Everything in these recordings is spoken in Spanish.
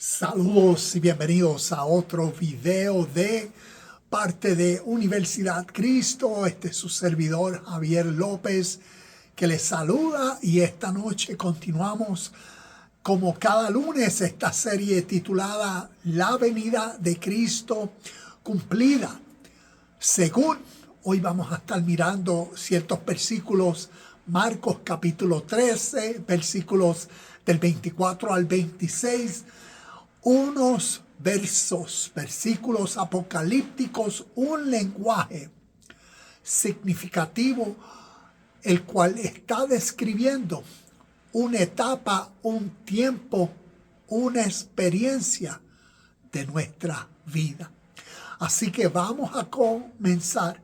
Saludos y bienvenidos a otro video de parte de Universidad Cristo. Este es su servidor Javier López que les saluda, y esta noche continuamos como cada lunes esta serie titulada La venida de Cristo cumplida. Según hoy vamos a estar mirando ciertos versículos, Marcos capítulo 13, versículos del 24 al 26, unos versículos apocalípticos, un lenguaje significativo, el cual está describiendo una etapa, un tiempo, una experiencia de nuestra vida. Así que vamos a comenzar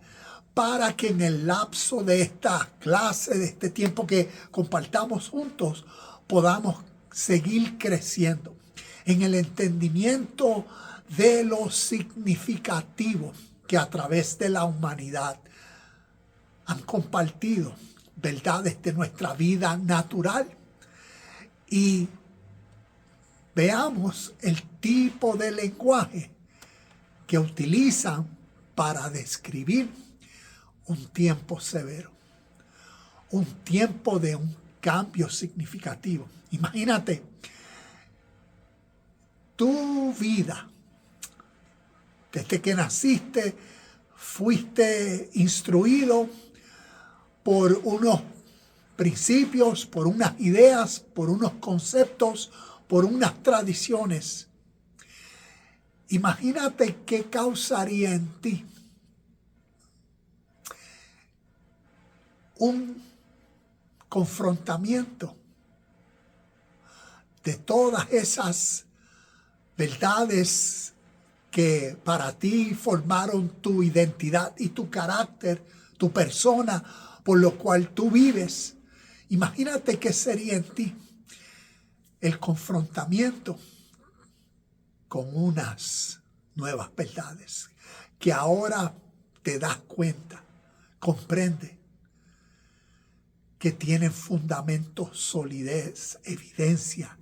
para que en el lapso de esta clase, de este tiempo que compartamos juntos, podamos seguir creciendo en el entendimiento de lo significativo que a través de la humanidad han compartido verdades de nuestra vida natural, y veamos el tipo de lenguaje que utilizan para describir un tiempo severo, un tiempo de un cambio significativo. Imagínate, tu vida, desde que naciste, fuiste instruido por unos principios, por unas ideas, por unos conceptos, por unas tradiciones. Imagínate qué causaría en ti un confrontamiento de todas esas verdades que para ti formaron tu identidad y tu carácter, tu persona, por lo cual tú vives. Imagínate qué sería en ti el confrontamiento con unas nuevas verdades que ahora te das cuenta, comprende, que tienen fundamento, solidez, evidencia.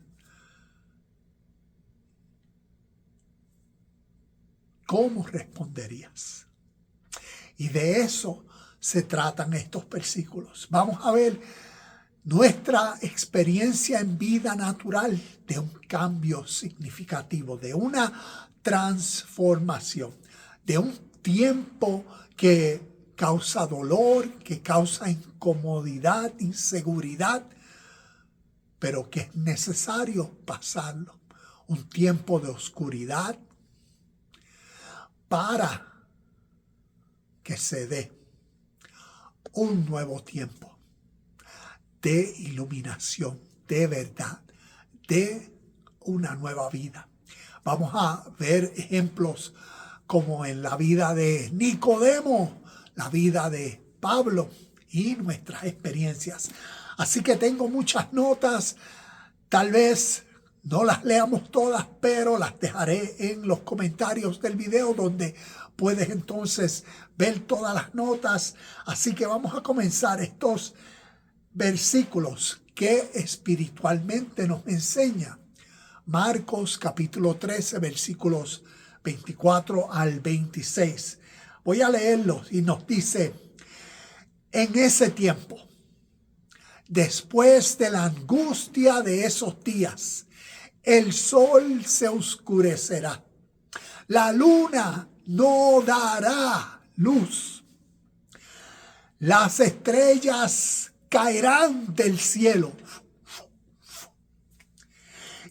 ¿Cómo responderías? Y de eso se tratan estos versículos. Vamos a ver nuestra experiencia en vida natural de un cambio significativo, de una transformación, de un tiempo que causa dolor, que causa incomodidad, inseguridad, pero que es necesario pasarlo. Un tiempo de oscuridad para que se dé un nuevo tiempo de iluminación, de verdad, de una nueva vida. Vamos a ver ejemplos como en la vida de Nicodemo, la vida de Pablo y nuestras experiencias. Así que tengo muchas notas, tal vez no las leamos todas, pero las dejaré en los comentarios del video, donde puedes entonces ver todas las notas. Así que vamos a comenzar estos versículos que espiritualmente nos enseña. Marcos capítulo 13, versículos 24 al 26. Voy a leerlos y nos dice: en ese tiempo, después de la angustia de esos días, el sol se oscurecerá, la luna no dará luz, las estrellas caerán del cielo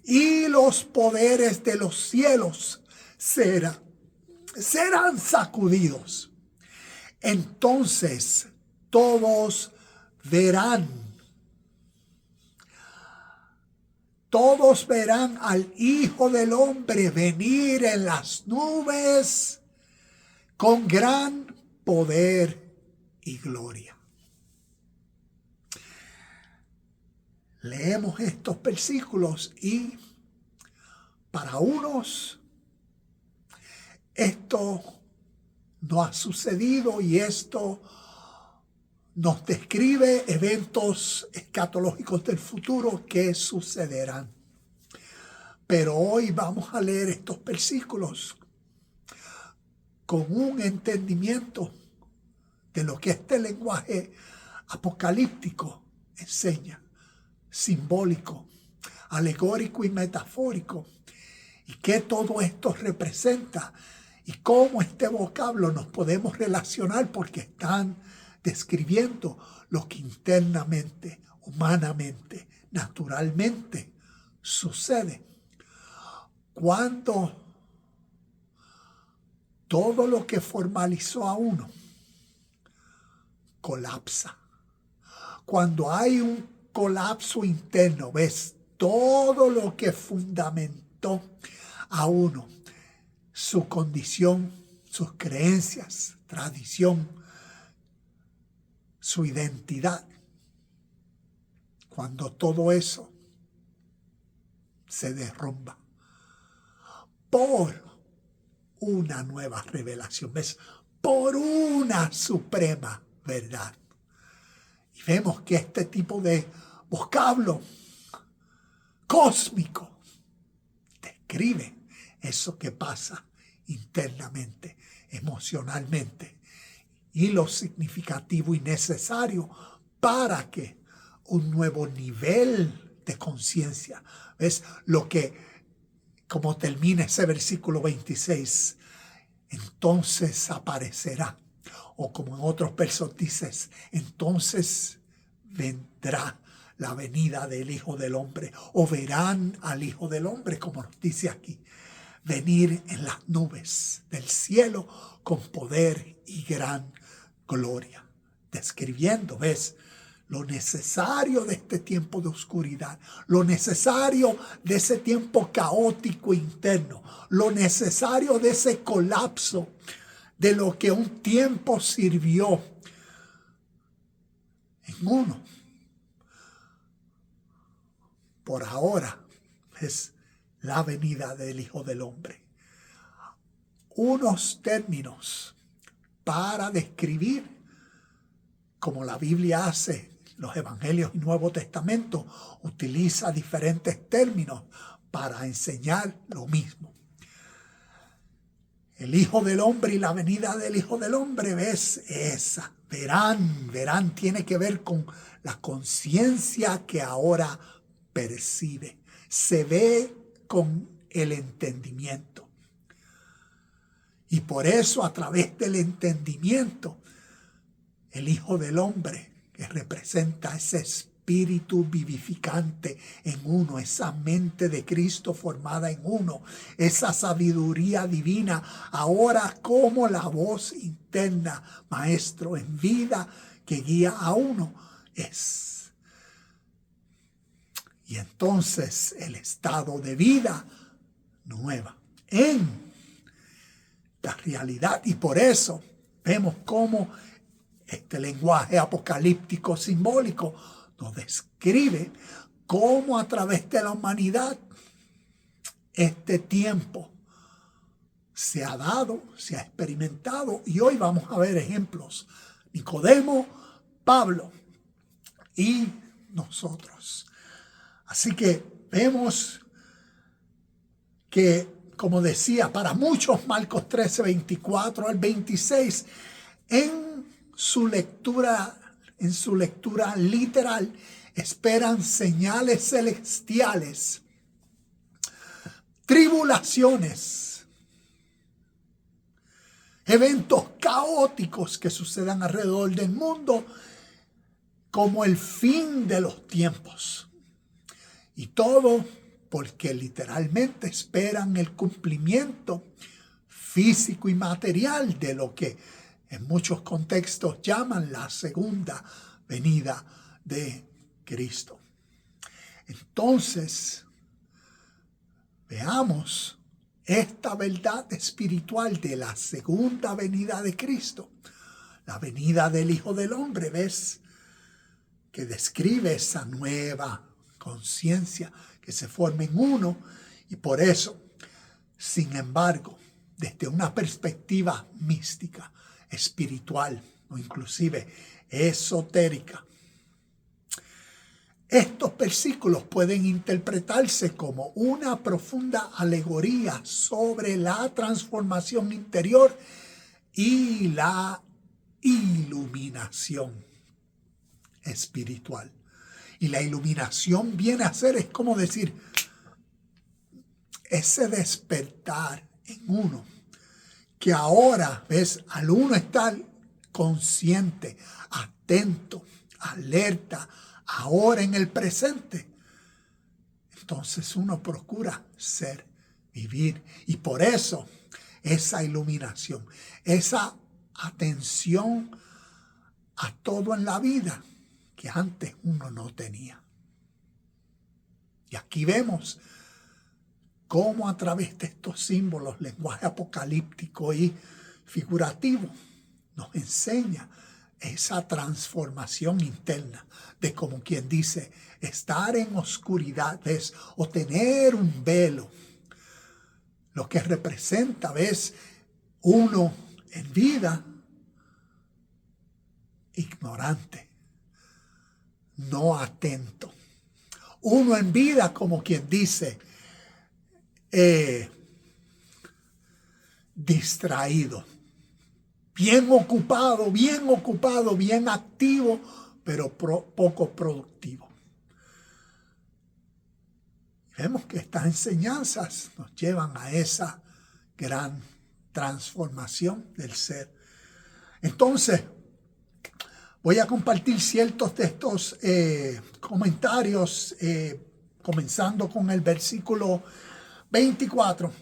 y los poderes de los cielos serán sacudidos. Entonces todos verán al Hijo del Hombre venir en las nubes con gran poder y gloria. Leemos estos versículos y para unos esto no ha sucedido, y esto nos describe eventos escatológicos del futuro que sucederán. Pero hoy vamos a leer estos versículos con un entendimiento de lo que este lenguaje apocalíptico enseña, simbólico, alegórico y metafórico, y qué todo esto representa y cómo este vocablo nos podemos relacionar, porque están describiendo lo que internamente, humanamente, naturalmente sucede cuando todo lo que formalizó a uno colapsa. Cuando hay un colapso interno, ves, todo lo que fundamentó a uno, su condición, sus creencias, tradición, su identidad. Cuando todo eso se derrumba por una nueva revelación, ¿ves? Por una suprema verdad. Y vemos que este tipo de vocablo cósmico describe eso que pasa internamente, emocionalmente, y lo significativo y necesario para que un nuevo nivel de conciencia, ¿ves? Lo que, como termina ese versículo 26, entonces aparecerá. O como en otros versos dices, entonces vendrá la venida del Hijo del Hombre, o verán al Hijo del Hombre, como nos dice aquí, venir en las nubes del cielo con poder y gran gloria. Describiendo, ¿ves?, lo necesario de este tiempo de oscuridad, lo necesario de ese tiempo caótico interno, lo necesario de ese colapso de lo que un tiempo sirvió en uno. Por ahora es la venida del Hijo del Hombre. Unos términos para describir, como la Biblia hace, los Evangelios y Nuevo Testamento, utiliza diferentes términos para enseñar lo mismo. El Hijo del Hombre y la venida del Hijo del Hombre, ¿ves? Esa. Verán, tiene que ver con la conciencia que ahora percibe. Se ve con el entendimiento. Y por eso, a través del entendimiento, el Hijo del Hombre, que representa ese espíritu vivificante en uno, esa mente de Cristo formada en uno, esa sabiduría divina, ahora como la voz interna, Maestro en vida, que guía a uno, es. Y entonces el estado de vida nueva en la realidad. Y por eso vemos cómo este lenguaje apocalíptico simbólico nos describe cómo a través de la humanidad este tiempo se ha dado, se ha experimentado, y hoy vamos a ver ejemplos. Nicodemo, Pablo y nosotros. Así que vemos que, como decía, para muchos, Marcos 13, 24 al 26, en su lectura literal, esperan señales celestiales, tribulaciones, eventos caóticos que sucedan alrededor del mundo, como el fin de los tiempos. Y todo porque literalmente esperan el cumplimiento físico y material de lo que en muchos contextos llaman la segunda venida de Cristo. Entonces, veamos esta verdad espiritual de la segunda venida de Cristo, la venida del Hijo del Hombre, ¿ves?, que describe esa nueva conciencia que se forma en uno. Y por eso, sin embargo, desde una perspectiva mística, espiritual o inclusive esotérica, estos versículos pueden interpretarse como una profunda alegoría sobre la transformación interior y la iluminación espiritual. Y la iluminación viene a ser, es como decir, ese despertar en uno, que ahora, ves, al uno estar consciente, atento, alerta, ahora en el presente, entonces uno procura vivir. Y por eso esa iluminación, esa atención a todo en la vida que antes uno no tenía. Y aquí vemos cómo a través de estos símbolos, lenguaje apocalíptico y figurativo, nos enseña esa transformación interna de, como quien dice, estar en oscuridad, ¿ves? O tener un velo, lo que representa, ¿ves? Uno en vida ignorante, no atento. Uno en vida, como quien dice, distraído, bien ocupado, bien activo, pero poco productivo. Vemos que estas enseñanzas nos llevan a esa gran transformación del ser. Entonces, voy a compartir ciertos de estos comentarios, comenzando con el versículo 24,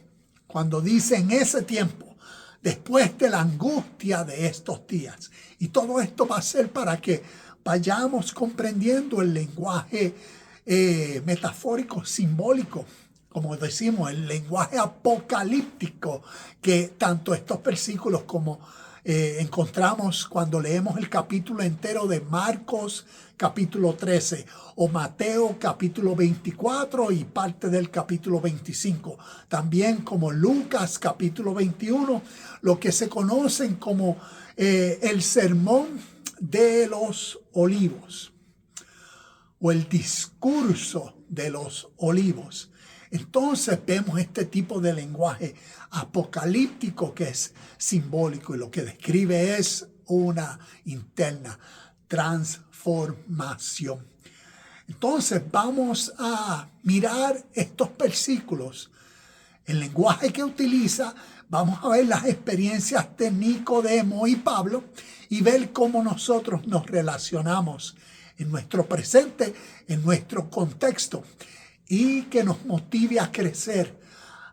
cuando dice: en ese tiempo, después de la angustia de estos días. Y todo esto va a ser para que vayamos comprendiendo el lenguaje metafórico, simbólico, como decimos, el lenguaje apocalíptico, que tanto estos versículos como encontramos cuando leemos el capítulo entero de Marcos capítulo 13 o Mateo capítulo 24 y parte del capítulo 25. También como Lucas capítulo 21, lo que se conocen como el sermón de los olivos o el discurso de los olivos. Entonces vemos este tipo de lenguaje apocalíptico que es simbólico y lo que describe es una interna transformación. Entonces vamos a mirar estos versículos, el lenguaje que utiliza, vamos a ver las experiencias de Nicodemo y Pablo y ver cómo nosotros nos relacionamos en nuestro presente, en nuestro contexto, y que nos motive a crecer,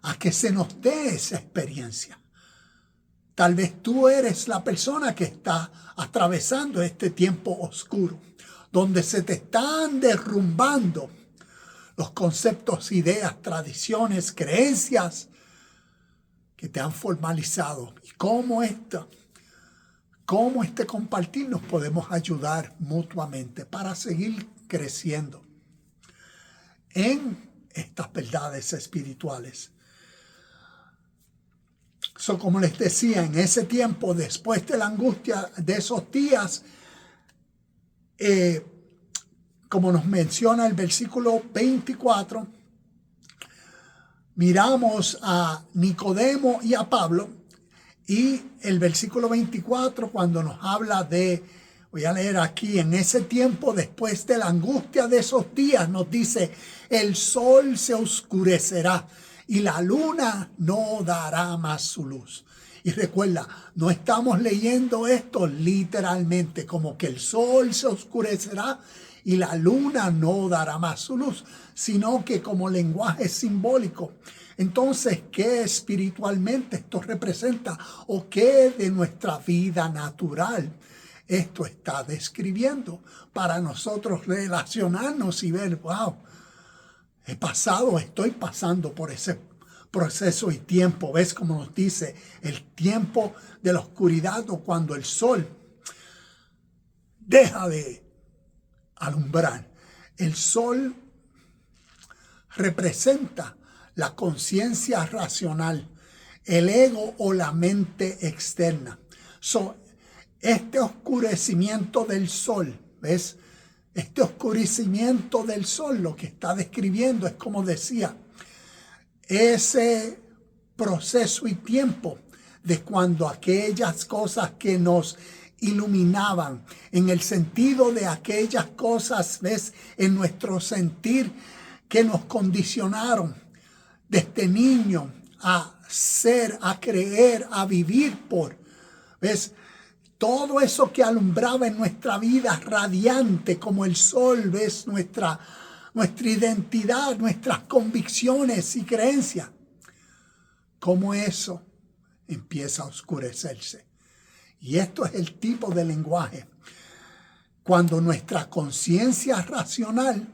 a que se nos dé esa experiencia. Tal vez tú eres la persona que está atravesando este tiempo oscuro, donde se te están derrumbando los conceptos, ideas, tradiciones, creencias que te han formalizado. Y cómo este compartir nos podemos ayudar mutuamente para seguir creciendo en estas verdades espirituales. Como les decía, en ese tiempo, después de la angustia de esos días, como nos menciona el versículo 24, miramos a Nicodemo y a Pablo, y el versículo 24, cuando nos habla de, voy a leer aquí, en ese tiempo, después de la angustia de esos días, nos dice: el sol se oscurecerá y la luna no dará más su luz. Y recuerda, no estamos leyendo esto literalmente, como que el sol se oscurecerá y la luna no dará más su luz, sino que como lenguaje simbólico. Entonces, ¿qué espiritualmente esto representa? ¿O qué de nuestra vida natural esto está describiendo? Para nosotros relacionarnos y ver, wow, estoy pasando por ese proceso y tiempo. ¿Ves cómo nos dice? El tiempo de la oscuridad, o cuando el sol deja de alumbrar. El sol representa la conciencia racional, el ego o la mente externa. Este oscurecimiento del sol, ¿ves? Este oscurecimiento del sol, lo que está describiendo es, como decía, ese proceso y tiempo de cuando aquellas cosas que nos iluminaban, en el sentido de aquellas cosas, ¿ves?, en nuestro sentir que nos condicionaron desde niño a ser, a creer, a vivir por, ¿ves? Todo eso que alumbraba en nuestra vida radiante como el sol, ¿ves? Nuestra identidad, nuestras convicciones y creencias. Cómo eso empieza a oscurecerse. Y esto es el tipo de lenguaje. Cuando nuestra conciencia racional,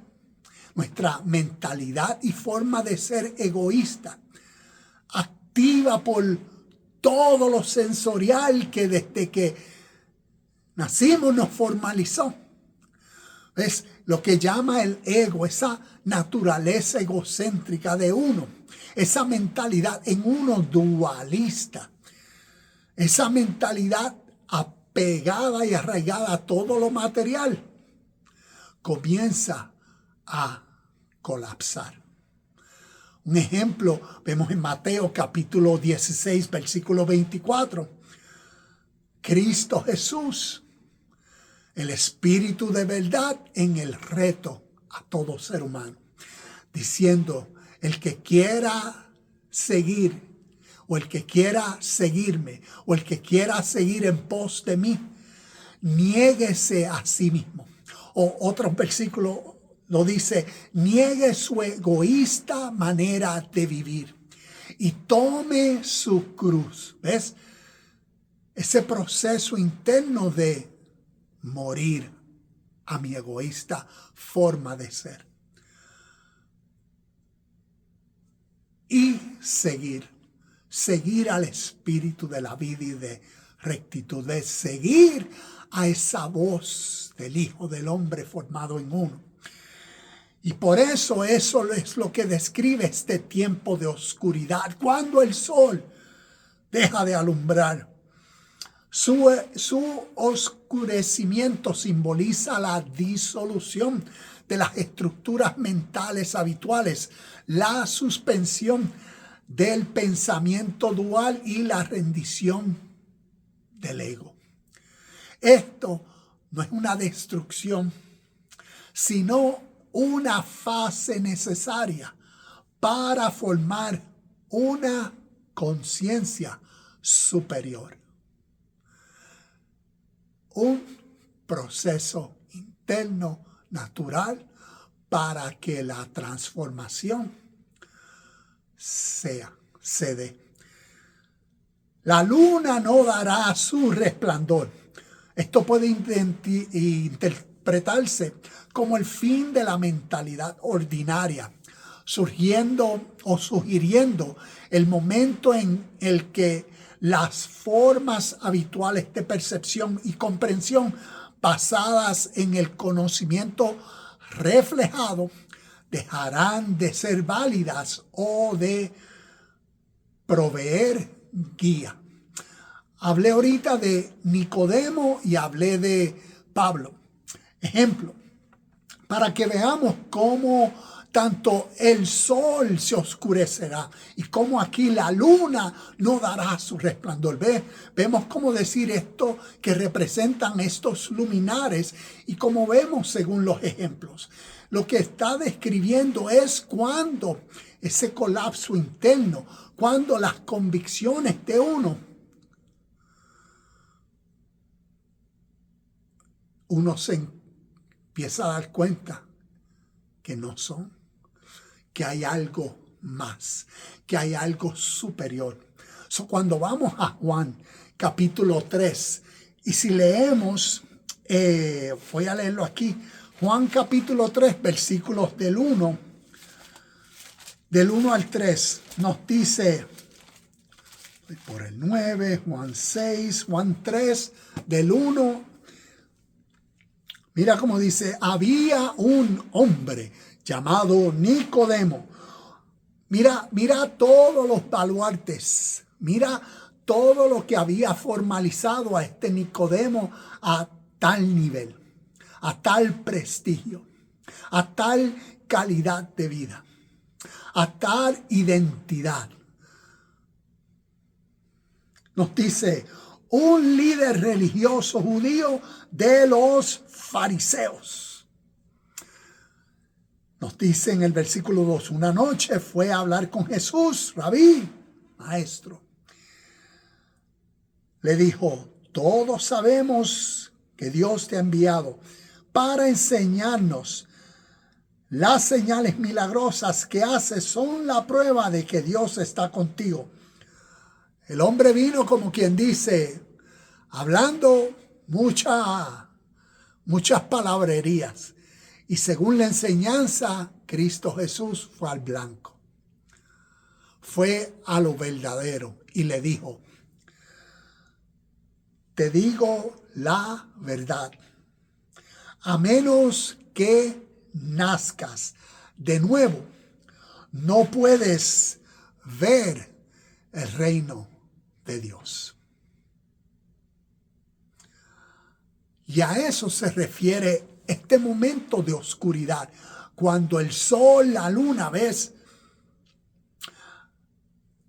nuestra mentalidad y forma de ser egoísta, activa por todo lo sensorial que desde que nacimos nos formalizó. Es lo que llama el ego, esa naturaleza egocéntrica de uno, esa mentalidad en uno dualista, esa mentalidad apegada y arraigada a todo lo material, comienza a colapsar. Un ejemplo vemos en Mateo capítulo 16, versículo 24. Cristo Jesús, el Espíritu de verdad, en el reto a todo ser humano, diciendo: el que quiera seguir, o el que quiera seguirme, o el que quiera seguir en pos de mí, niéguese a sí mismo. O otro versículo lo dice: niegue su egoísta manera de vivir y tome su cruz. ¿Ves? Ese proceso interno de morir a mi egoísta forma de ser. Y seguir al Espíritu de la vida y de rectitud, de seguir a esa voz del Hijo del Hombre formado en uno. Y por eso es lo que describe este tiempo de oscuridad, cuando el sol deja de alumbrar. Su oscurecimiento simboliza la disolución de las estructuras mentales habituales, la suspensión del pensamiento dual y la rendición del ego. Esto no es una destrucción, sino una fase necesaria para formar una conciencia superior. Un proceso interno natural para que la transformación se dé. La luna no dará su resplandor. Esto puede interpretarse como el fin de la mentalidad ordinaria, surgiendo o sugiriendo el momento en el que las formas habituales de percepción y comprensión basadas en el conocimiento reflejado dejarán de ser válidas o de proveer guía. Hablé ahorita de Nicodemo y hablé de Pablo. Ejemplo, para que veamos cómo tanto el sol se oscurecerá y cómo aquí la luna no dará su resplandor. Vemos cómo decir esto que representan estos luminares y como vemos según los ejemplos. Lo que está describiendo es cuando ese colapso interno, cuando las convicciones de uno se empieza a dar cuenta que no son, que hay algo más, que hay algo superior. Cuando vamos a Juan capítulo 3, y si leemos, voy a leerlo aquí, Juan capítulo 3, versículos del 1 al 3, nos dice, por el 9, Juan 6, Juan 3, del 1, mira cómo dice: había un hombre llamado Nicodemo. Mira todos los baluartes, mira todo lo que había formalizado a este Nicodemo a tal nivel. a tal prestigio, a tal calidad de vida, a tal identidad. Nos dice, un líder religioso judío de los fariseos. Nos dice en el versículo 2, una noche fue a hablar con Jesús, rabí, maestro. Le dijo, todos sabemos que Dios te ha enviado para enseñarnos. Las señales milagrosas que haces son la prueba de que Dios está contigo. El hombre vino como quien dice, hablando muchas palabrerías. Y según la enseñanza, Cristo Jesús fue al blanco. Fue a lo verdadero y le dijo, te digo la verdad. A menos que nazcas de nuevo, no puedes ver el reino de Dios. Y a eso se refiere este momento de oscuridad, cuando el sol, la luna, ves,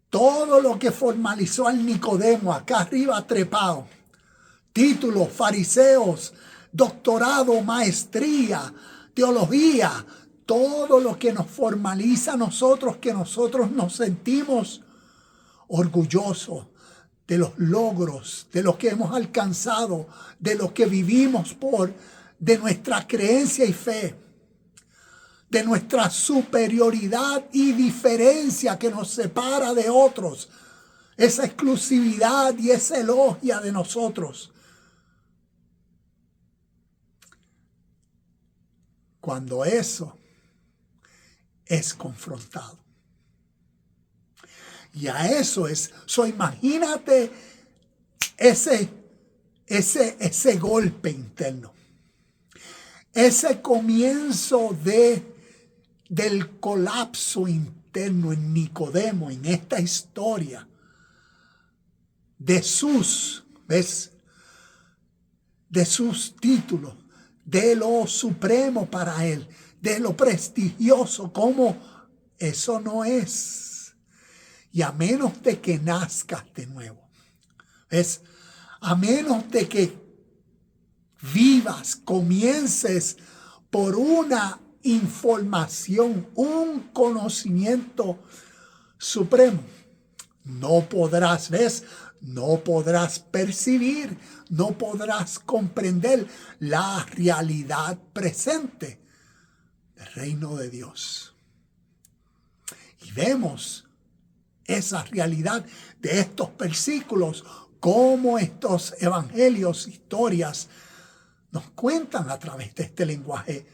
todo lo que formalizó al Nicodemo acá arriba trepado, títulos, fariseos, doctorado, maestría, teología, todo lo que nos formaliza a nosotros, que nosotros nos sentimos orgullosos de los logros, de lo que hemos alcanzado, de lo que vivimos de nuestra creencia y fe, de nuestra superioridad y diferencia que nos separa de otros, esa exclusividad y esa elogia de nosotros. Cuando eso es confrontado. Y a eso es, imagínate ese golpe interno. Ese comienzo del colapso interno en Nicodemo, en esta historia de sus títulos, de lo supremo para él, de lo prestigioso, como eso no es. Y a menos de que nazcas de nuevo, a menos de que vivas, comiences por una información, un conocimiento supremo, no podrás, no podrás percibir, no podrás comprender la realidad presente del reino de Dios. Y vemos esa realidad de estos versículos, cómo estos evangelios, historias, nos cuentan a través de este lenguaje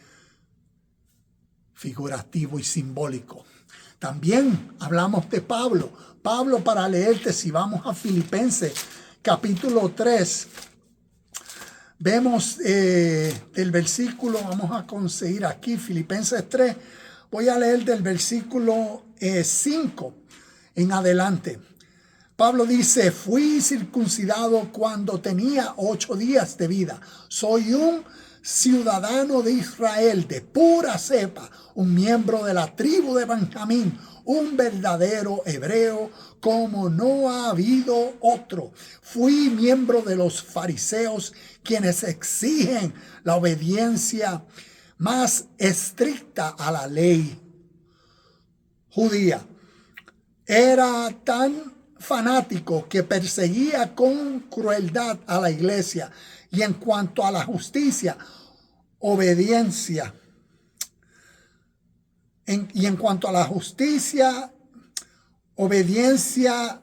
figurativo y simbólico. También hablamos de Pablo. Pablo, para leerte, si vamos a Filipenses capítulo 3, vemos del versículo, vamos a conseguir aquí Filipenses 3, voy a leer del versículo 5 en adelante. Pablo dice, fui circuncidado cuando tenía 8 días de vida. Soy un ciudadano de Israel, de pura cepa, un miembro de la tribu de Benjamín, un verdadero hebreo como no ha habido otro. Fui miembro de los fariseos, quienes exigen la obediencia más estricta a la ley judía. Era tan fanático que perseguía con crueldad a la iglesia, y en cuanto a la justicia, obediencia. Obediencia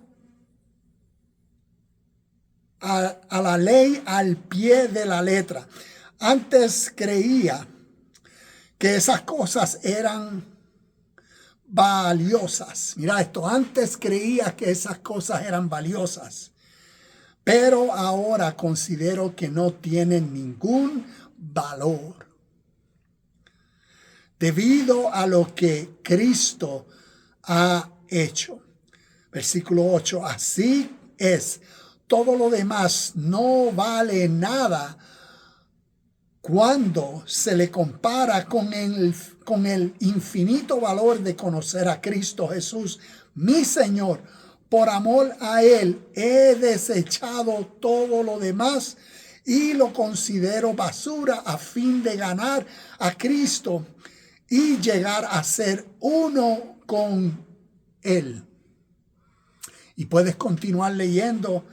a la ley al pie de la letra. Antes creía que esas cosas eran valiosas. Mira esto, antes creía que esas cosas eran valiosas, pero ahora considero que no tienen ningún valor debido a lo que Cristo ha hecho. Versículo 8, así es, todo lo demás no vale nada cuando se le compara con el infinito valor de conocer a Cristo Jesús, mi Señor, por amor a Él he desechado todo lo demás y lo considero basura a fin de ganar a Cristo y llegar a ser uno con Él. Y puedes continuar leyendo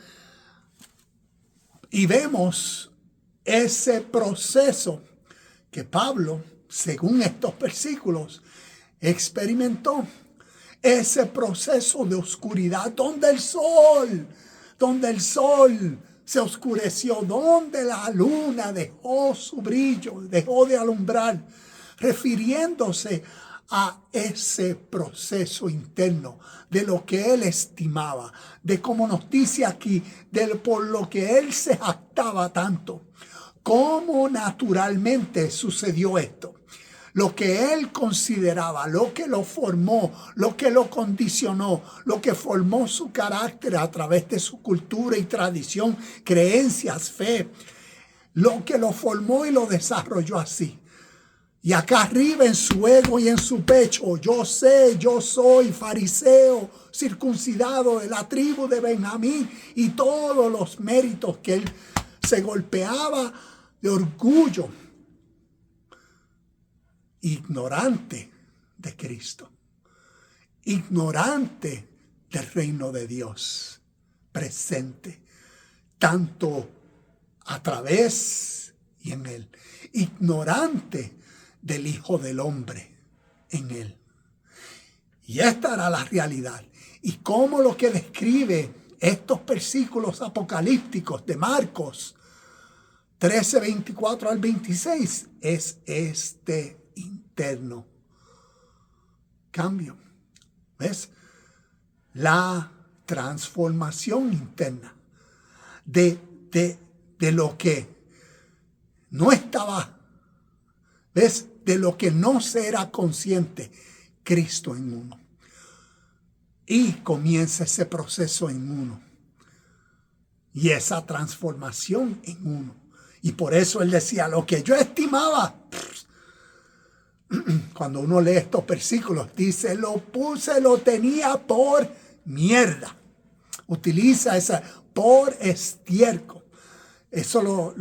y vemos ese proceso que Pablo, según estos versículos, experimentó. Ese proceso de oscuridad donde el sol se oscureció, donde la luna dejó su brillo, dejó de alumbrar, refiriéndose a ese proceso interno de lo que él estimaba, de como nos dice aquí, por lo que él se jactaba tanto. ¿Cómo naturalmente sucedió esto? Lo que él consideraba, lo que lo formó, lo que lo condicionó, lo que formó su carácter a través de su cultura y tradición, creencias, fe, lo que lo formó y lo desarrolló así. Y acá arriba en su ego y en su pecho, yo soy fariseo, circuncidado de la tribu de Benjamín, y todos los méritos que él se golpeaba de orgullo, ignorante de Cristo, ignorante del reino de Dios presente, tanto a través y en él, ignorante del Hijo del Hombre en él. Y esta era la realidad. Y cómo lo que describe estos versículos apocalípticos de Marcos 13, 24 al 26 es este interno cambio. ¿Ves? La transformación interna de lo que no estaba, ¿ves? De lo que no se era consciente, Cristo en uno. Y comienza ese proceso en uno. Y esa transformación en uno. Y por eso él decía, lo que yo estimaba, cuando uno lee estos versículos, dice, lo tenía por mierda. Utiliza esa, por estiércol. Eso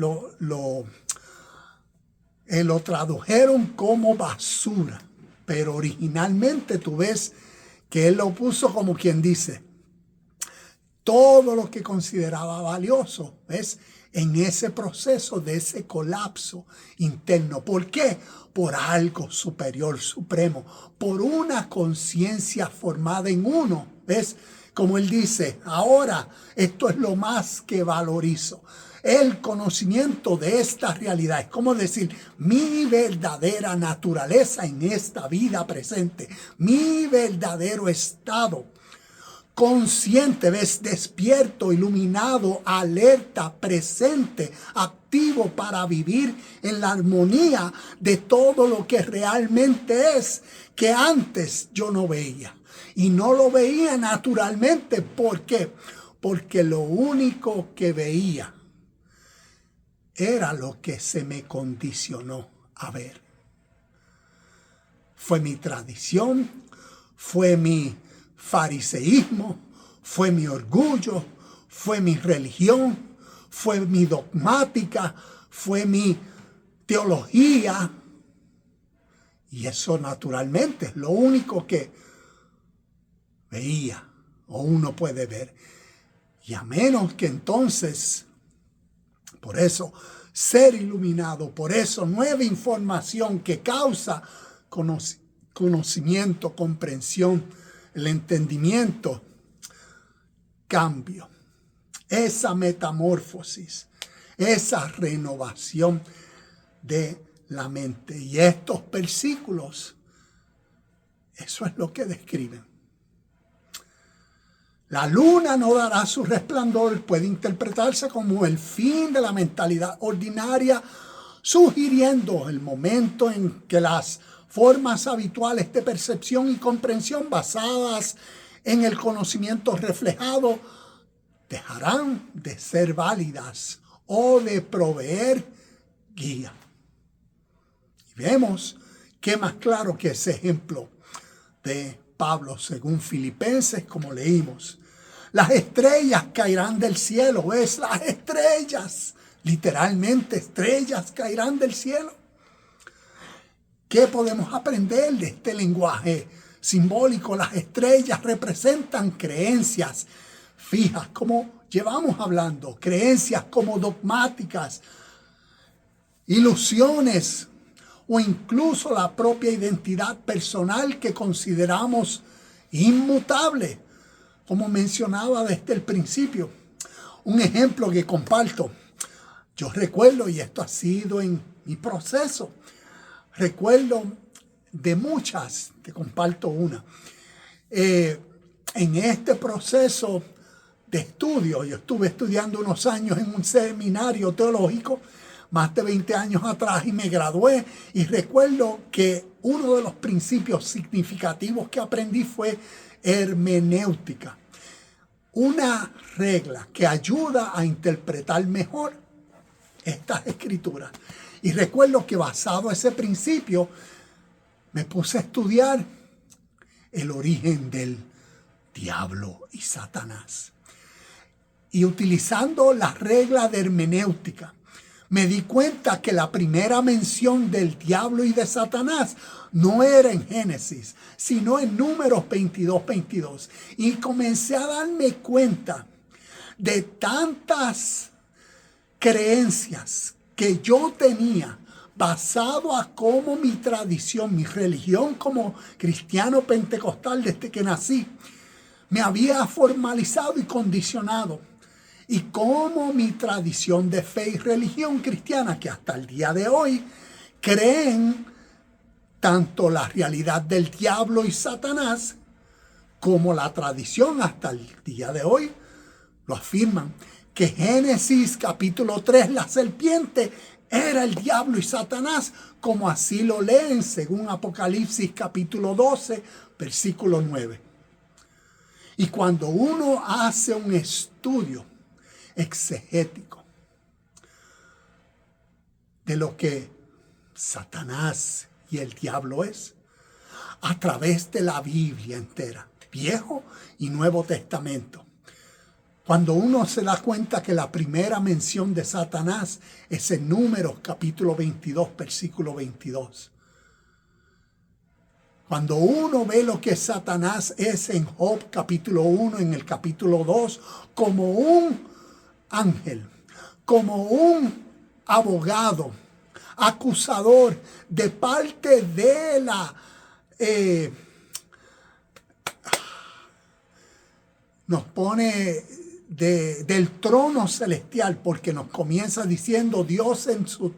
lo tradujeron como basura. Pero originalmente tú ves que él lo puso como quien dice, todo lo que consideraba valioso, ¿ves? En ese proceso de ese colapso interno. ¿Por qué? Por algo superior, supremo, por una conciencia formada en uno, ¿ves? Como él dice, ahora esto es lo más que valorizo. El conocimiento de esta realidad, es como decir, mi verdadera naturaleza en esta vida presente, mi verdadero estado consciente, ves, despierto, iluminado, alerta, presente, activo para vivir en la armonía de todo lo que realmente es, que antes yo no veía. Y no lo veía naturalmente. ¿Por qué? Porque lo único que veía era lo que se me condicionó a ver. Fue mi tradición, fue mi fariseísmo, fue mi orgullo, fue mi religión, fue mi dogmática, fue mi teología. Y eso naturalmente es lo único que veía o uno puede ver. Y a menos que entonces, por eso, ser iluminado, por eso nueva información que causa conocimiento, comprensión, el entendimiento, cambio, esa metamorfosis, esa renovación de la mente. Y estos versículos, eso es lo que describen. La luna no dará su resplandor, puede interpretarse como el fin de la mentalidad ordinaria, sugiriendo el momento en que las formas habituales de percepción y comprensión basadas en el conocimiento reflejado dejarán de ser válidas o de proveer guía. Vemos qué más claro que ese ejemplo de Pablo según Filipenses, como leímos. Las estrellas caerán del cielo. ¿Ves? Las estrellas, literalmente estrellas caerán del cielo. ¿Qué podemos aprender de este lenguaje simbólico? Las estrellas representan creencias fijas, como llevamos hablando, creencias como dogmáticas, ilusiones o incluso la propia identidad personal que consideramos inmutable, como mencionaba desde el principio. Un ejemplo que comparto. Yo recuerdo, y esto ha sido en mi proceso, recuerdo de muchas, te comparto una. En este proceso de estudio, yo estuve estudiando unos años en un seminario teológico, más de 20 años atrás, y me gradué, y recuerdo que uno de los principios significativos que aprendí fue hermenéutica. Una regla que ayuda a interpretar mejor estas escrituras. Y recuerdo que basado en ese principio me puse a estudiar el origen del diablo y Satanás. Y utilizando la regla de hermenéutica, me di cuenta que la primera mención del diablo y de Satanás no era en Génesis, sino en Números 22:22. Y comencé a darme cuenta de tantas creencias que yo tenía basado a cómo mi tradición, mi religión como cristiano pentecostal desde que nací, me había formalizado y condicionado. Y cómo mi tradición de fe y religión cristiana, que hasta el día de hoy creen tanto la realidad del diablo y Satanás, como la tradición hasta el día de hoy lo afirman, que Génesis capítulo 3, la serpiente era el diablo y Satanás, como así lo leen según Apocalipsis capítulo 12, versículo 9. Y cuando uno hace un estudio exegético de lo que Satanás y el diablo es, a través de la Biblia entera, Viejo y Nuevo Testamento, cuando uno se da cuenta que la primera mención de Satanás es en Números capítulo 22, versículo 22. Cuando uno ve lo que Satanás es en Job capítulo 1, en el capítulo 2, como un ángel, como un abogado, acusador de parte de la nos pone del trono celestial, porque nos comienza diciendo Dios en su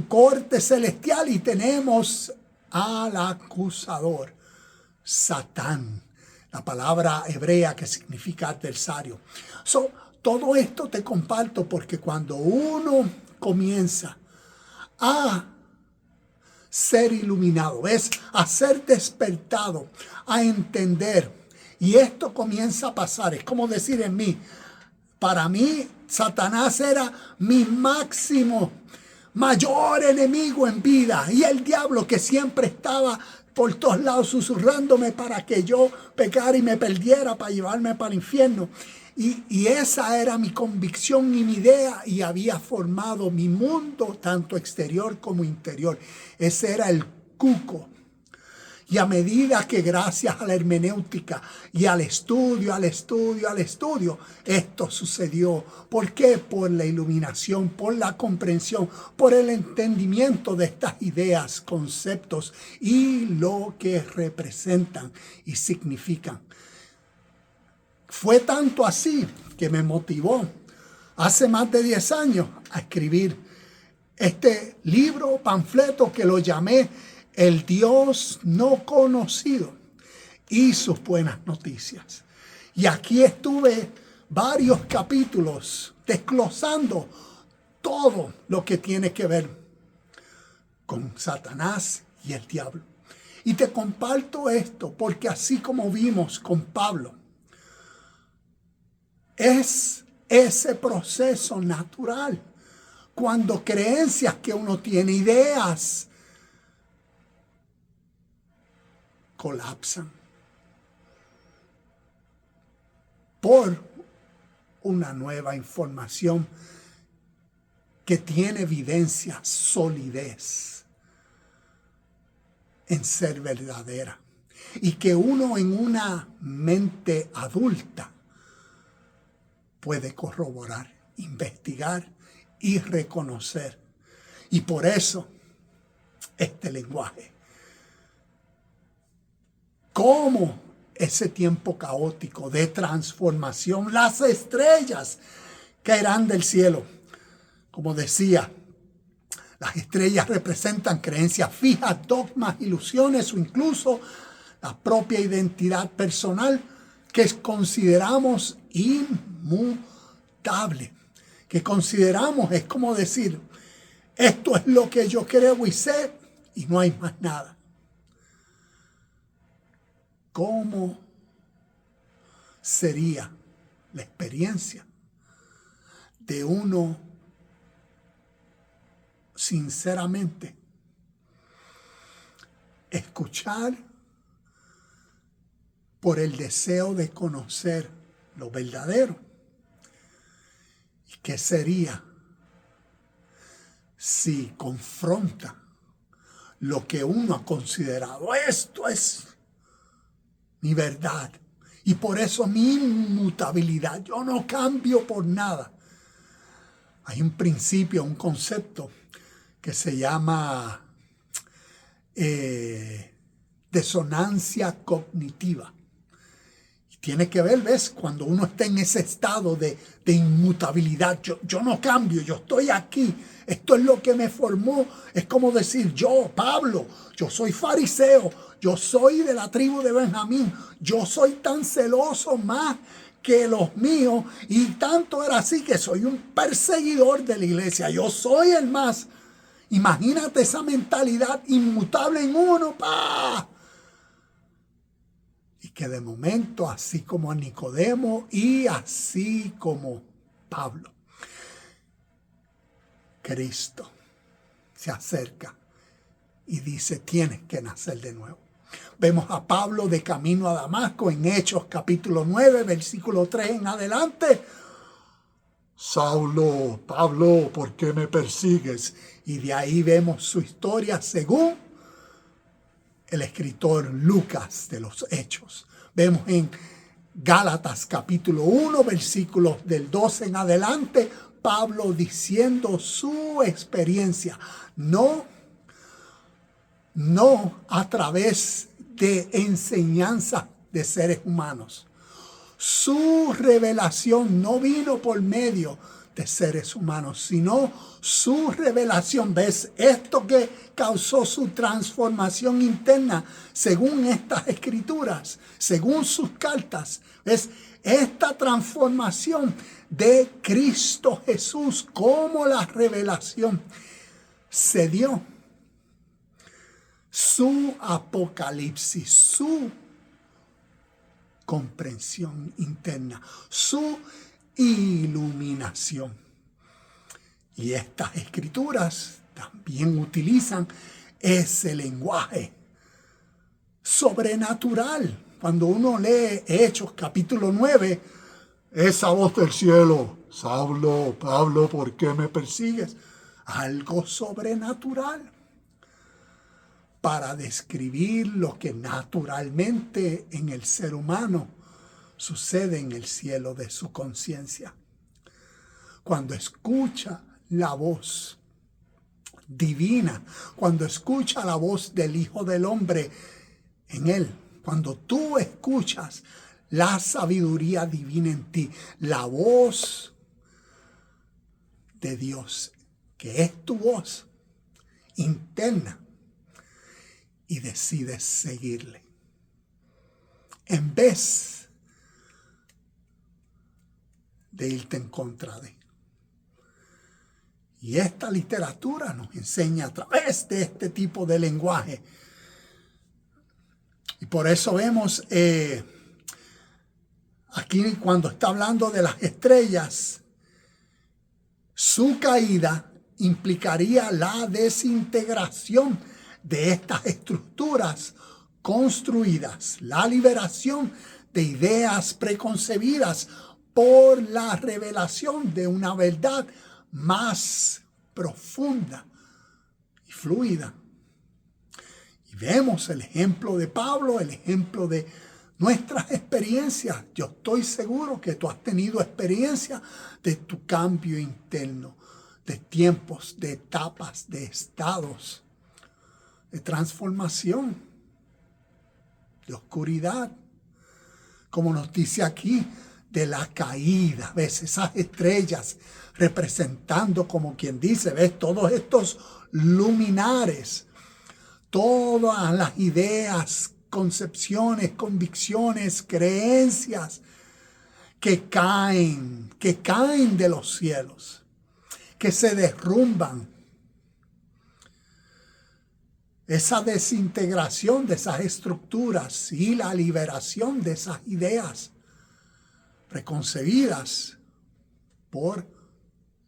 corte celestial, y tenemos al acusador, Satán, la palabra hebrea que significa adversario. Todo esto te comparto porque cuando uno comienza a ser iluminado, a ser despertado, a entender, y esto comienza a pasar, es como decir en mí, para mí Satanás era mi mayor enemigo en vida, y el diablo que siempre estaba por todos lados susurrándome para que yo pecara y me perdiera, para llevarme para el infierno. Y esa era mi convicción y mi idea, y había formado mi mundo tanto exterior como interior. Ese era el cuco. Y a medida que gracias a la hermenéutica y al estudio, esto sucedió. ¿Por qué? Por la iluminación, por la comprensión, por el entendimiento de estas ideas, conceptos y lo que representan y significan. Fue tanto así que me motivó hace más de 10 años a escribir este libro, panfleto, que lo llamé El Dios no conocido y sus buenas noticias. Y aquí estuve varios capítulos desglosando todo lo que tiene que ver con Satanás y el diablo. Y te comparto esto porque así como vimos con Pablo, es ese proceso natural cuando creencias que uno tiene, ideas, colapsan por una nueva información que tiene evidencia, solidez en ser verdadera, y que uno en una mente adulta puede corroborar, investigar y reconocer. Y por eso este lenguaje, como ese tiempo caótico de transformación, las estrellas caerán del cielo. Como decía, las estrellas representan creencias fijas, dogmas, ilusiones o incluso la propia identidad personal que consideramos inmutable. Que consideramos, es como decir, esto es lo que yo creo y sé y no hay más nada. ¿Cómo sería la experiencia de uno sinceramente escuchar por el deseo de conocer lo verdadero? ¿Y qué sería si confronta lo que uno ha considerado? Esto es mi verdad y por eso mi inmutabilidad. Yo no cambio por nada. Hay un principio, un concepto que se llama disonancia cognitiva. Y tiene que ver, ¿ves? Cuando uno está en ese estado de inmutabilidad. Yo no cambio, yo estoy aquí. Esto es lo que me formó. Es como decir, yo, Pablo, yo soy fariseo, yo soy de la tribu de Benjamín, yo soy tan celoso más que los míos, y tanto era así que soy un perseguidor de la iglesia. Yo soy el más. Imagínate esa mentalidad inmutable en uno, ¡pah! Y que de momento, así como a Nicodemo y así como Pablo, Cristo se acerca y dice, tienes que nacer de nuevo. Vemos a Pablo de camino a Damasco en Hechos capítulo 9, versículo 3 en adelante. Saulo, Pablo, ¿por qué me persigues? Y de ahí vemos su historia según el escritor Lucas de los Hechos. Vemos en Gálatas capítulo 1, versículos del 12 en adelante, Pablo diciendo su experiencia, no a través de enseñanza de seres humanos. Su revelación no vino por medio de seres humanos, sino su revelación. ¿Ves? Esto que causó su transformación interna, según estas escrituras, según sus cartas, es esta transformación de Cristo Jesús, como la revelación se dio. Su apocalipsis, su comprensión interna, su iluminación. Y estas escrituras también utilizan ese lenguaje sobrenatural. Cuando uno lee Hechos capítulo 9, esa voz del cielo, Saulo, Pablo, ¿por qué me persigues? Algo sobrenatural para describir lo que naturalmente en el ser humano sucede en el cielo de su conciencia. Cuando escucha la voz divina, cuando escucha la voz del Hijo del Hombre en él, cuando tú escuchas la sabiduría divina en ti, la voz de Dios, que es tu voz interna, y decides seguirle, en vez de irte en contra de. Y esta literatura nos enseña a través de este tipo de lenguaje. Y por eso vemos aquí cuando está hablando de las estrellas, su caída implicaría la desintegración de estas estructuras construidas, la liberación de ideas preconcebidas por la revelación de una verdad más profunda y fluida. Y vemos el ejemplo de Pablo, el ejemplo de nuestras experiencias. Yo estoy seguro que tú has tenido experiencia de tu cambio interno, de tiempos, de etapas, de estados, de transformación, de oscuridad, como nos dice aquí, de la caída. ¿Ves? Esas estrellas representando, como quien dice, ¿ves? Todos estos luminares, todas las ideas, concepciones, convicciones, creencias que caen de los cielos, que se derrumban. Esa desintegración de esas estructuras y la liberación de esas ideas preconcebidas por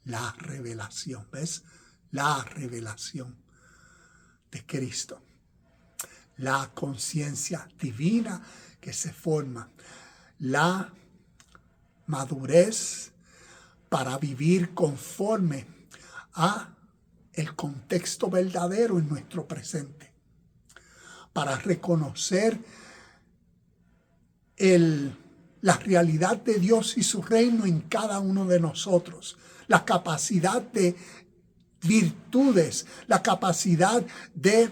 la revelación. ¿Ves? La revelación de Cristo. La conciencia divina que se forma. La madurez para vivir conforme a el contexto verdadero en nuestro presente. Para reconocer la realidad de Dios y su reino en cada uno de nosotros. La capacidad de virtudes, la capacidad de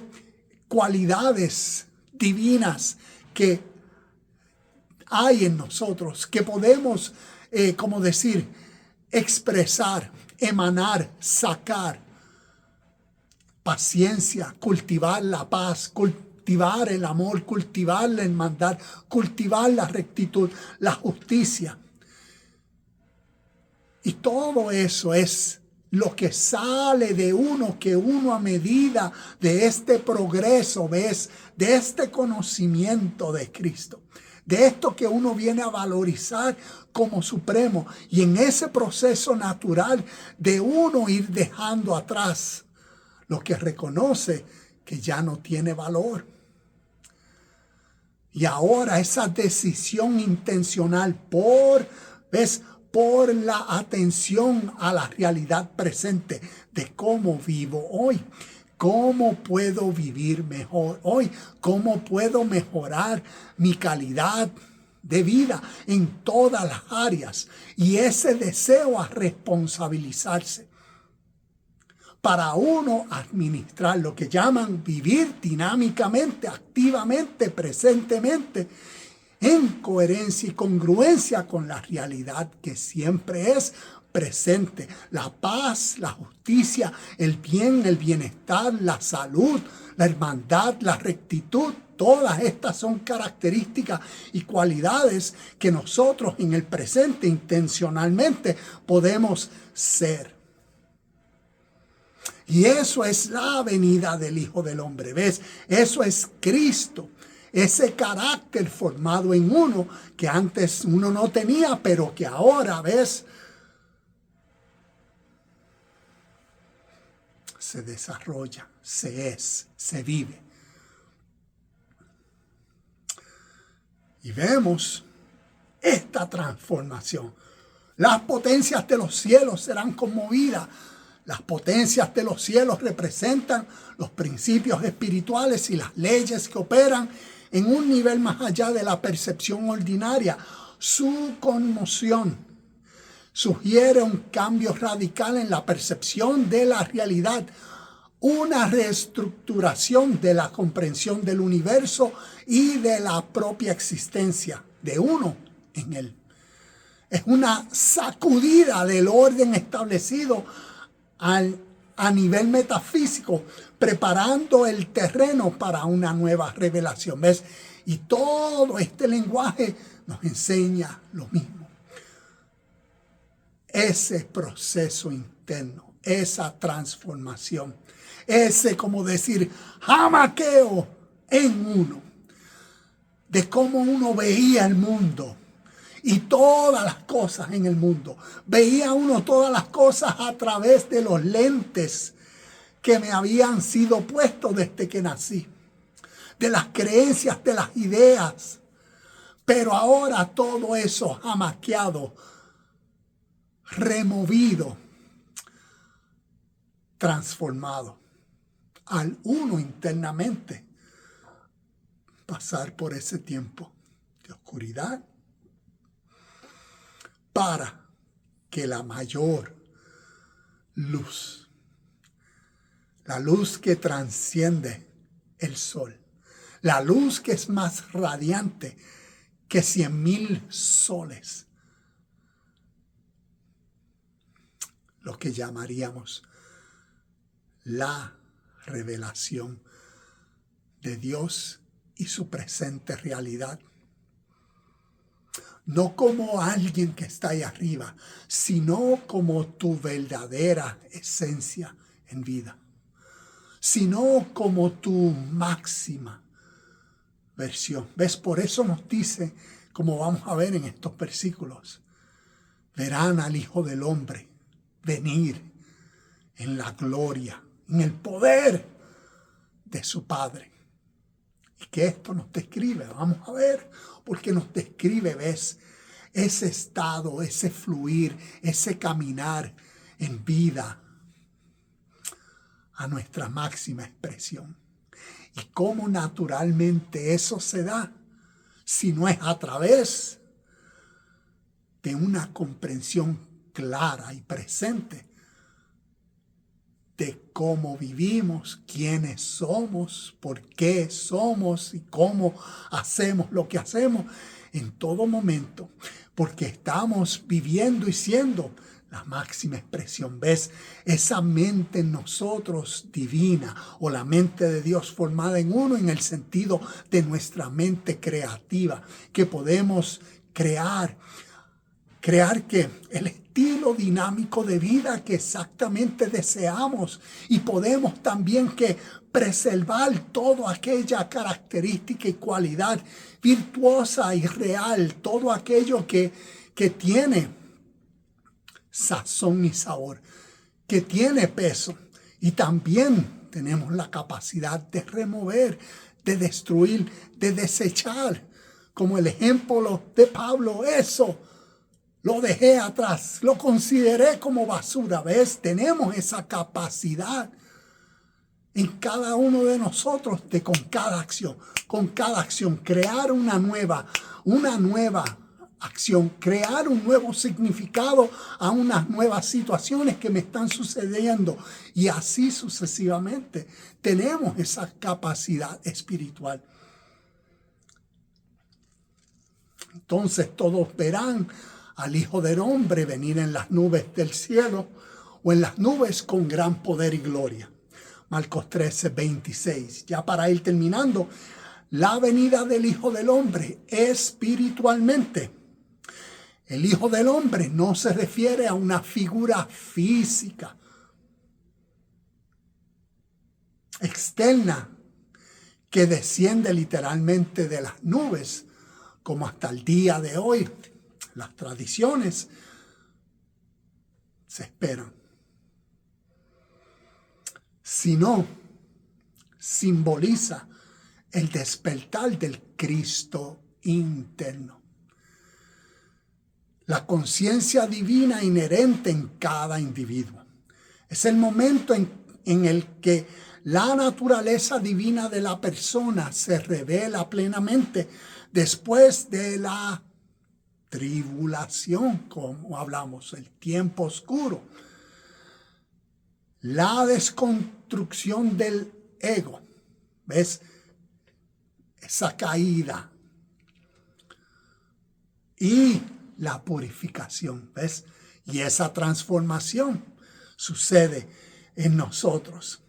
cualidades divinas que hay en nosotros, que podemos, expresar, emanar, sacar. Paciencia, cultivar la paz, cultivar el amor, cultivar la hermandad, cultivar la rectitud, la justicia. Y todo eso es lo que sale de uno, que uno a medida de este progreso, ¿ves? De este conocimiento de Cristo, de esto que uno viene a valorizar como supremo. Y en ese proceso natural de uno ir dejando atrás lo que reconoce que ya no tiene valor. Y ahora esa decisión intencional por la atención a la realidad presente de cómo vivo hoy, cómo puedo vivir mejor hoy, cómo puedo mejorar mi calidad de vida en todas las áreas. Y ese deseo a responsabilizarse para uno administrar lo que llaman vivir dinámicamente, activamente, presentemente, en coherencia y congruencia con la realidad que siempre es presente. La paz, la justicia, el bien, el bienestar, la salud, la hermandad, la rectitud. Todas estas son características y cualidades que nosotros en el presente intencionalmente podemos ser. Y eso es la venida del Hijo del Hombre, ¿ves? Eso es Cristo, ese carácter formado en uno que antes uno no tenía, pero que ahora, ¿ves? Se desarrolla, se vive. Y vemos esta transformación. Las potencias de los cielos serán conmovidas. Las potencias de los cielos representan los principios espirituales y las leyes que operan en un nivel más allá de la percepción ordinaria. Su conmoción sugiere un cambio radical en la percepción de la realidad, una reestructuración de la comprensión del universo y de la propia existencia de uno en él. Es una sacudida del orden establecido a nivel metafísico, preparando el terreno para una nueva revelación. ¿Ves? Y todo este lenguaje nos enseña lo mismo. Ese proceso interno, esa transformación, ese, como decir, jamaqueo en uno, de cómo uno veía el mundo y todas las cosas en el mundo. Veía uno todas las cosas a través de los lentes que me habían sido puestos desde que nací, de las creencias, de las ideas. Pero ahora todo eso jamaqueado, removido, transformado. Al uno internamente pasar por ese tiempo de oscuridad para que la mayor luz, la luz que transciende el sol, la luz que es más radiante que 100,000 soles, lo que llamaríamos la revelación de Dios y su presente realidad. No como alguien que está ahí arriba, sino como tu verdadera esencia en vida, sino como tu máxima versión. ¿Ves? Por eso nos dice, como vamos a ver en estos versículos, verán al Hijo del Hombre venir en la gloria, en el poder de su Padre. Y que esto nos describe, vamos a ver, porque nos describe, ¿ves? Ese estado, ese fluir, ese caminar en vida a nuestra máxima expresión. Y cómo naturalmente eso se da, si no es a través de una comprensión clara y presente de cómo vivimos, quiénes somos, por qué somos y cómo hacemos lo que hacemos en todo momento, porque estamos viviendo y siendo la máxima expresión. ¿Ves? Esa mente en nosotros divina, o la mente de Dios formada en uno, en el sentido de nuestra mente creativa, que podemos crear que el estilo dinámico de vida que exactamente deseamos, y podemos también que preservar toda aquella característica y cualidad virtuosa y real, todo aquello que tiene sazón y sabor, que tiene peso, y también tenemos la capacidad de remover, de destruir, de desechar, como el ejemplo de Pablo. Eso lo dejé atrás, lo consideré como basura. ¿Ves? Tenemos esa capacidad en cada uno de nosotros de con cada acción, crear una nueva acción, crear un nuevo significado a unas nuevas situaciones que me están sucediendo, y así sucesivamente. Tenemos esa capacidad espiritual. Entonces todos verán al Hijo del Hombre venir en las nubes del cielo, o en las nubes con gran poder y gloria. Marcos 13:26. Ya para ir terminando, la venida del Hijo del Hombre espiritualmente. El Hijo del Hombre no se refiere a una figura física externa que desciende literalmente de las nubes, como hasta el día de hoy las tradiciones se esperan, sino simboliza el despertar del Cristo interno, la conciencia divina inherente en cada individuo. Es el momento en el que la naturaleza divina de la persona se revela plenamente después de la tribulación, como hablamos, el tiempo oscuro, la desconstrucción del ego. ¿Ves? Esa caída y la purificación. ¿Ves? Y esa transformación sucede en nosotros.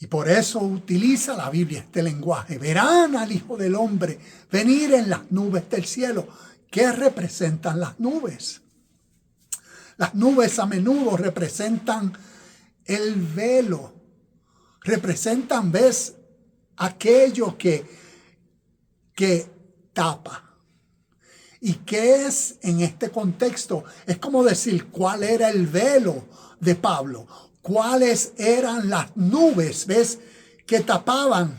Y por eso utiliza la Biblia este lenguaje. Verán al Hijo del Hombre venir en las nubes del cielo. ¿Qué representan las nubes? Las nubes a menudo representan el velo. Representan, ¿ves?, aquello que tapa. ¿Y qué es en este contexto? Es como decir, ¿cuál era el velo de Pablo? ¿Cuáles eran las nubes, ves, que tapaban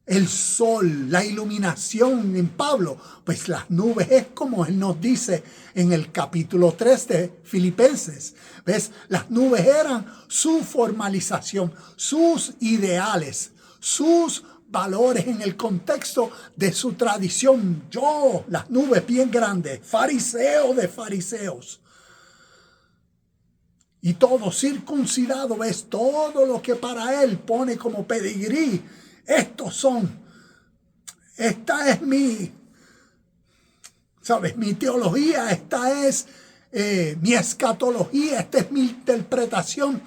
el sol, la iluminación en Pablo? Pues las nubes es como él nos dice en el capítulo 3 de Filipenses. ¿Ves? Las nubes eran su formalización, sus ideales, sus valores en el contexto de su tradición. Las nubes bien grandes, fariseo de fariseos. Y todo circuncidado, ves, todo lo que para él pone como pedigrí. Esta es mi teología, esta es mi escatología, esta es mi interpretación.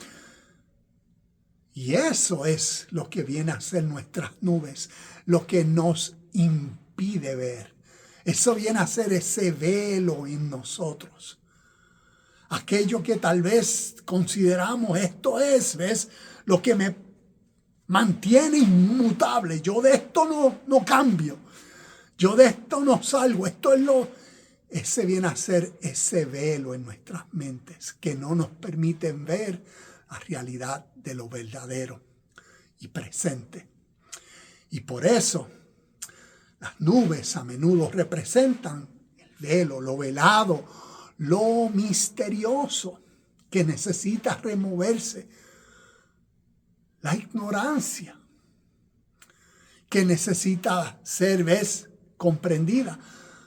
Y eso es lo que viene a ser nuestras nubes, lo que nos impide ver. Eso viene a ser ese velo en nosotros. Aquello que tal vez consideramos, esto es, ¿ves? Lo que me mantiene inmutable. Yo de esto no cambio. Yo de esto no salgo. Ese viene a ser ese velo en nuestras mentes que no nos permiten ver la realidad de lo verdadero y presente. Y por eso las nubes a menudo representan el velo, lo velado, lo misterioso que necesita removerse, la ignorancia que necesita ser, ¿ves?, comprendida.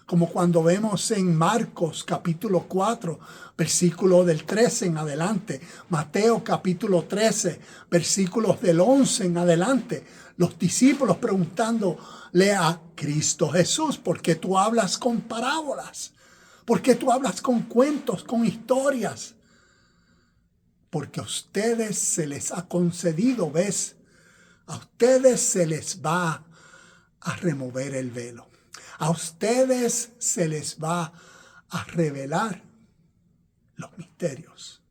Como cuando vemos en Marcos capítulo 4, versículo del 13 en adelante, Mateo capítulo 13, versículos del 11 en adelante, los discípulos preguntándole a Cristo Jesús, ¿por qué tú hablas con parábolas? ¿Por qué tú hablas con cuentos, con historias? Porque a ustedes se les ha concedido, ¿ves? A ustedes se les va a remover el velo. A ustedes se les va a revelar los misterios,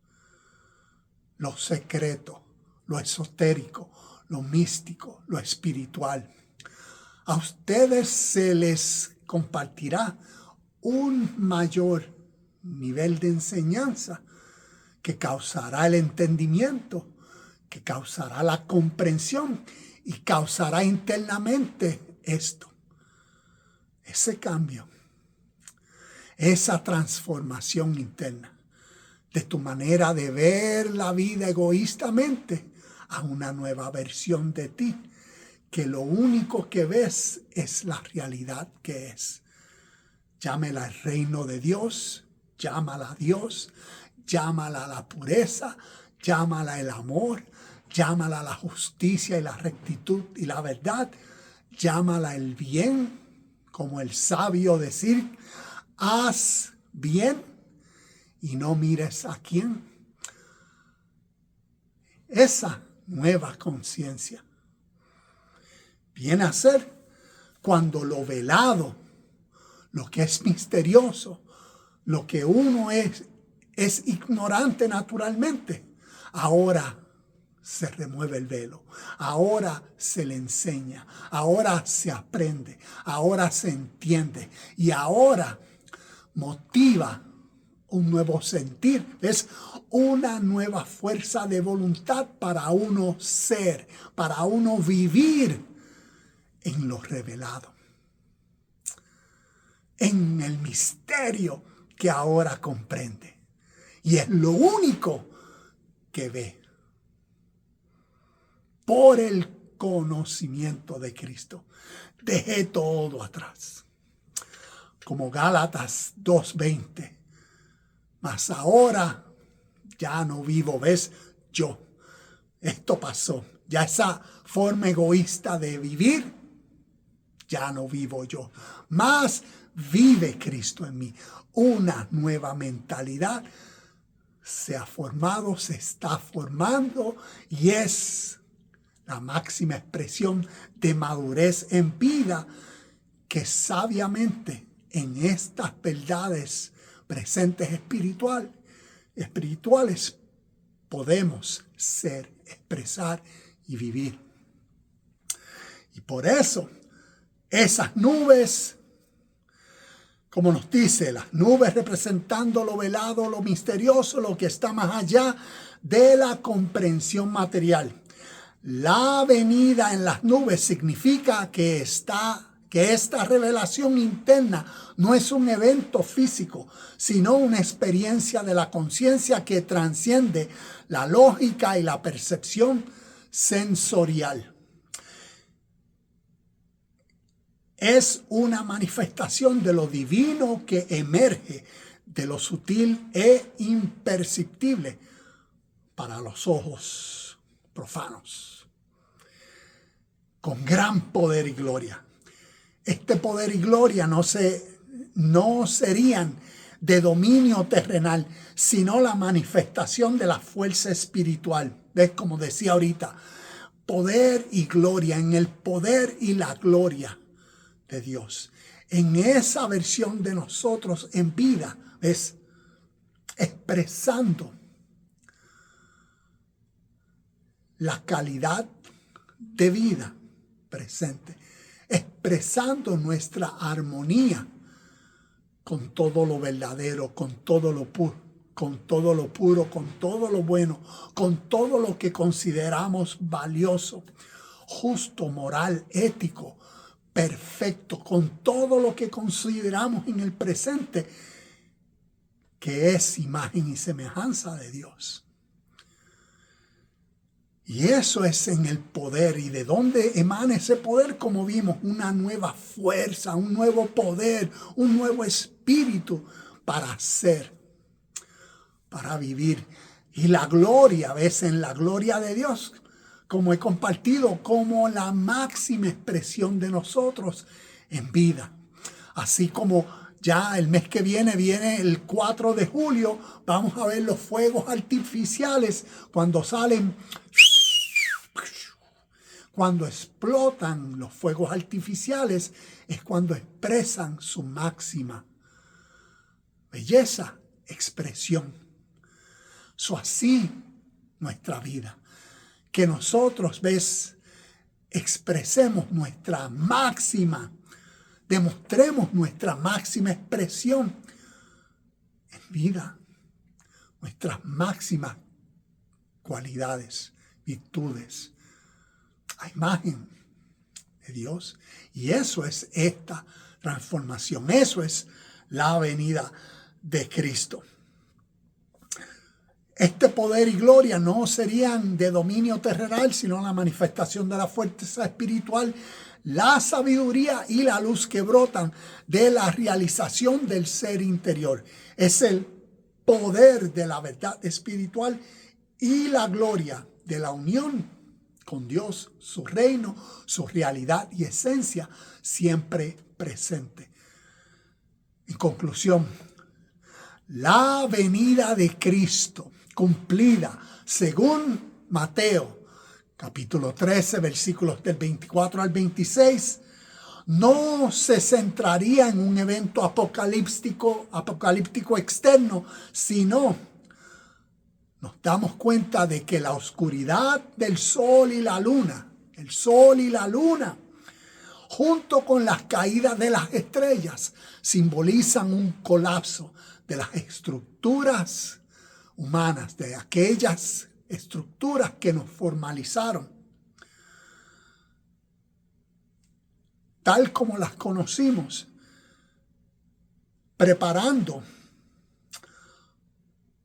lo secreto, lo esotérico, lo místico, lo espiritual. A ustedes se les compartirá un mayor nivel de enseñanza que causará el entendimiento, que causará la comprensión y causará internamente esto, ese cambio, esa transformación interna de tu manera de ver la vida egoístamente a una nueva versión de ti, que lo único que ves es la realidad que es. Llámala el reino de Dios, llámala a Dios, llámala a la pureza, llámala el amor, llámala la justicia y la rectitud y la verdad, llámala el bien, como el sabio decir, haz bien y no mires a quién. Esa nueva conciencia viene a ser cuando lo velado, lo que es misterioso, lo que uno es ignorante naturalmente, ahora se remueve el velo, ahora se le enseña, ahora se aprende, ahora se entiende y ahora motiva un nuevo sentir, es una nueva fuerza de voluntad para uno ser, para uno vivir en lo revelado, en el misterio que ahora comprende. Y es lo único que ve por el conocimiento de Cristo. Dejé todo atrás. Como Gálatas 2:20. Mas ahora ya no vivo, ¿ves? Yo. Esto pasó. Ya esa forma egoísta de vivir, ya no vivo yo. Mas vive Cristo en mí. Una nueva mentalidad se ha formado, se está formando y es la máxima expresión de madurez en vida que sabiamente en estas verdades presentes espirituales podemos ser, expresar y vivir. Y por eso esas nubes como nos dice, las nubes representando lo velado, lo misterioso, lo que está más allá de la comprensión material. La venida en las nubes significa que esta revelación interna no es un evento físico, sino una experiencia de la conciencia que trasciende la lógica y la percepción sensorial. Es una manifestación de lo divino que emerge de lo sutil e imperceptible para los ojos profanos, con gran poder y gloria. Este poder y gloria no serían de dominio terrenal, sino la manifestación de la fuerza espiritual. ¿Ves? Como decía ahorita, poder y gloria, en el poder y la gloria de Dios. En esa versión de nosotros en vida, ¿ves? Expresando la calidad de vida presente, expresando nuestra armonía con todo lo verdadero, con todo lo puro, con todo lo bueno, con todo lo que consideramos valioso, justo, moral, ético, perfecto, con todo lo que consideramos en el presente, que es imagen y semejanza de Dios. Y eso es en el poder. ¿Y de dónde emana ese poder? Como vimos, una nueva fuerza, un nuevo poder, un nuevo espíritu para ser, para vivir. Y la gloria, ¿ves? En la gloria de Dios, como he compartido, como la máxima expresión de nosotros en vida. Así como ya el mes que viene el 4 de julio, vamos a ver los fuegos artificiales cuando salen. Cuando explotan los fuegos artificiales es cuando expresan su máxima belleza, expresión. Así nuestra vida. Que nosotros, ¿ves? Expresemos nuestra máxima, demostremos nuestra máxima expresión en vida, nuestras máximas cualidades, virtudes, a imagen de Dios. Y eso es esta transformación, eso es la venida de Cristo. Este poder y gloria no serían de dominio terrenal, sino la manifestación de la fuerza espiritual, la sabiduría y la luz que brotan de la realización del ser interior. Es el poder de la verdad espiritual y la gloria de la unión con Dios, su reino, su realidad y esencia siempre presente. En conclusión, la venida de Cristo cumplida según Mateo, capítulo 13, versículos del 24 al 26, no se centraría en un evento apocalíptico externo, sino nos damos cuenta de que la oscuridad del sol y la luna, junto con las caídas de las estrellas, simbolizan un colapso de las estructuras humanas, de aquellas estructuras que nos formalizaron, tal como las conocimos, preparando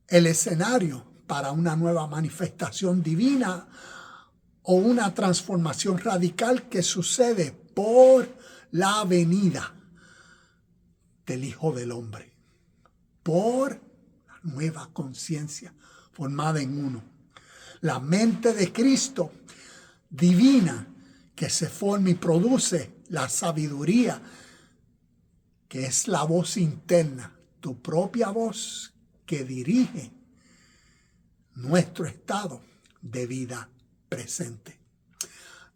el escenario para una nueva manifestación divina o una transformación radical que sucede por la venida del Hijo del Hombre, por la nueva conciencia formada en uno. La mente de Cristo divina que se forma y produce la sabiduría, que es la voz interna, tu propia voz que dirige nuestro estado de vida presente.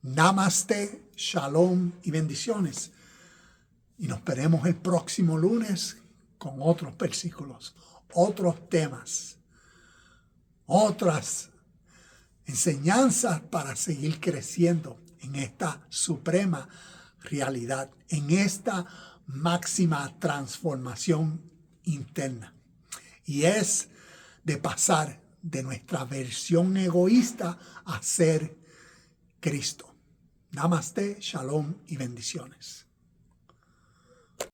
Namaste, shalom y bendiciones. Y nos veremos el próximo lunes con otros versículos, otros temas, otras enseñanzas para seguir creciendo en esta suprema realidad, en esta máxima transformación interna. Y es de pasar de nuestra versión egoísta a ser Cristo. Namaste, shalom y bendiciones.